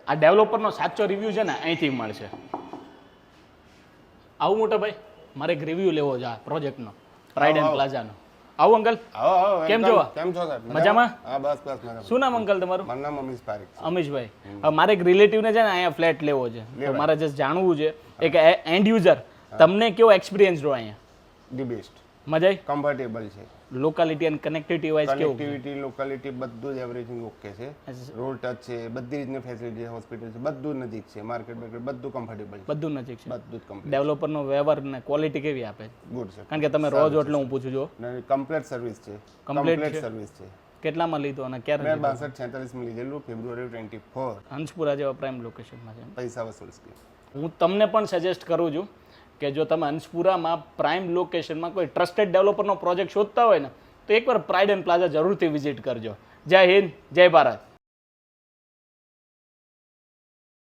આ ડેવલપરનો સાચો રિવ્યૂ છે ને અહીંથી મળશે. આવું મોટા ભાઈ, મારે એક રિવ્યૂ લેવો છે આ પ્રોજેક્ટનો, પ્રાઇડ એન્ડ પ્લાઝાનો. આવું અંકલ? કેમ છો? કેમ છો સાહેબ? મજામાં? હા બસ મજામાં. શું નામ અંકલ તમારું? મારું નામ અમીશ પારેખ છે. અમીશભાઈ, હવે મારે એક રિલેટિવને છે ને અહીંયા ફ્લેટ લેવો છે, તો મારે જસ્ટ જાણવું છે એક એન્ડ યુઝર, તમને કેવો એક્સપિરિયન્સ રહ્યો અહીંયા? ધી બેસ્ટ, મજા આવી? કમ્ફર્ટેબલ છે. લોકાલિટી અને કનેક્ટિવિટી વાઇઝ કેવું? કનેક્ટિવિટી, લોકાલિટી બધું જ એવરીથિંગ ઓકે છે. રોડ ટચ છે, બધી રીતની ફેસિલિટી છે, હોસ્પિટલ છે, બધું નજીક છે, માર્કેટ બધું કમ્ફર્ટેબલ છે, બધું નજીક છે. બધું જ કમ્પ્લીટ. ડેવલપરનો વ્યવહાર ને ક્વોલિટી કેવી આપે છે? ગુડ છે. કારણ કે તમે રોજ એટલે હું પૂછું છું. કમ્પ્લીટ સર્વિસ છે. Complete કમ્પ્લીટ સર્વિસ છે. કેટલામાં લીધો અને ક્યારે મેં લીધો? 62-46 માં લીધેલું, ફેબ્રુઆરી 24. હંસપુરા જેવા પ્રાઇમ લોકેશનમાં છે. પૈસા વસૂલ સ્કીમ. હું તમને પણ સજેસ્ટ કરું છું કે જો તમે હંસપુરામાં પ્રાઇમ લોકેશનમાં કોઈ ટ્રસ્ટેડ ડેવલપરનો પ્રોજેક્ટ શોધતા હોય ને, તો એકવાર પ્રાઇડ એન્ડ પ્લાઝા જરૂરથી વિઝિટ કરજો. જય હિન્દ, જય ભારત.